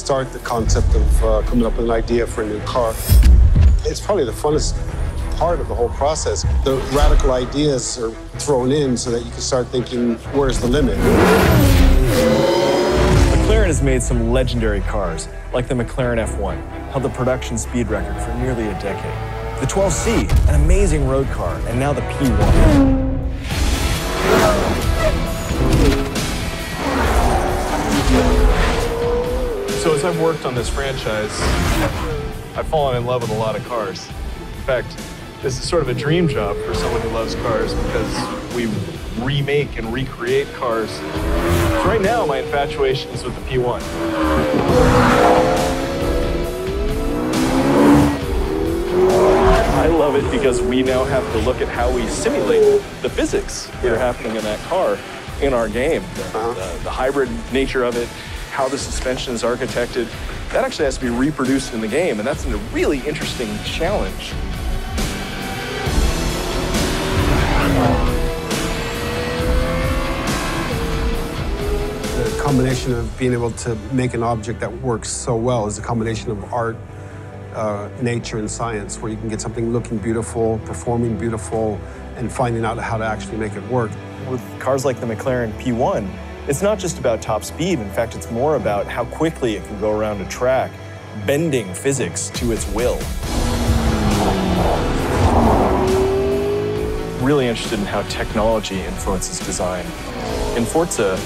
start the concept of coming up with an idea for a new car. It's probably the funnest part of the whole process. The radical ideas are thrown in so that you can start thinking, where's the limit? McLaren has made some legendary cars, like the McLaren F1, held the production speed record for nearly a decade. The 12C, an amazing road car, and now the P1. So as I've worked on this franchise, I've fallen in love with a lot of cars. In fact, this is sort of a dream job for someone who loves cars because we remake and recreate cars. So right now, my infatuation is with the P1. I love it because we now have to look at how we simulate the physics that are happening in that car in our game. The hybrid nature of it, how the suspension is architected, that actually has to be reproduced in the game, and that's a really interesting challenge. The combination of being able to make an object that works so well is a combination of art, nature, and science, where you can get something looking beautiful, performing beautiful, and finding out how to actually make it work. With cars like the McLaren P1, it's not just about top speed. In fact, it's more about how quickly it can go around a track, bending physics to its will. Really interested in how technology influences design. In Forza,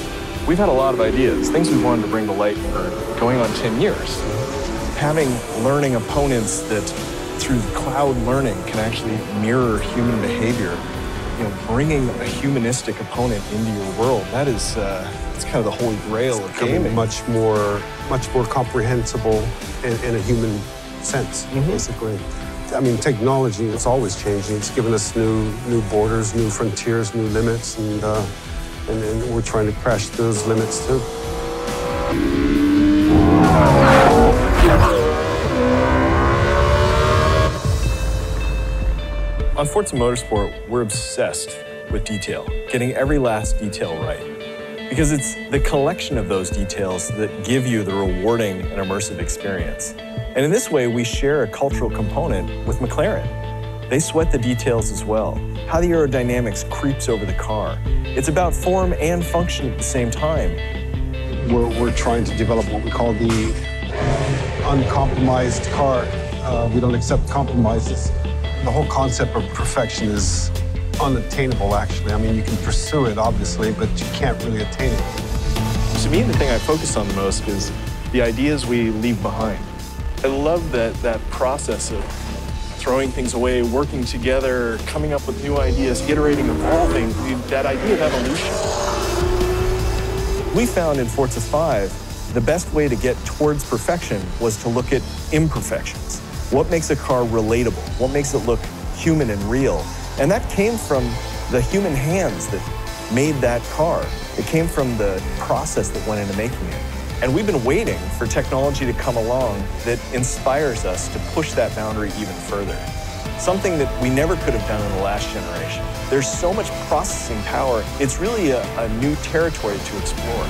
we've had a lot of ideas, things we wanted to bring to light for going on 10 years. Having learning opponents that, through cloud learning, can actually mirror human behavior, bringing a humanistic opponent into your world, that is it's kind of the holy grail of gaming. Much more comprehensible in a human sense, basically. I mean, technology is always changing. It's given us new borders, new frontiers, new limits, and we're trying to crash those limits too. On Forza Motorsport, we're obsessed with detail, getting every last detail right. Because it's the collection of those details that give you the rewarding and immersive experience. And in this way, we share a cultural component with McLaren. They sweat the details as well, how the aerodynamics creeps over the car. It's about form and function at the same time. We're trying to develop what we call the uncompromised car. We don't accept compromises. The whole concept of perfection is unattainable, actually. I mean, you can pursue it, obviously, but you can't really attain it. To me, the thing I focus on the most is the ideas we leave behind. I love that process of throwing things away, working together, coming up with new ideas, iterating, evolving, that idea of evolution. We found in Forza 5, the best way to get towards perfection was to look at imperfections. What makes a car relatable? What makes it look human and real? And that came from the human hands that made that car. It came from the process that went into making it. And we've been waiting for technology to come along that inspires us to push that boundary even further. Something that we never could have done in the last generation. There's so much processing power, it's really a new territory to explore.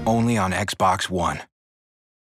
Only on Xbox One.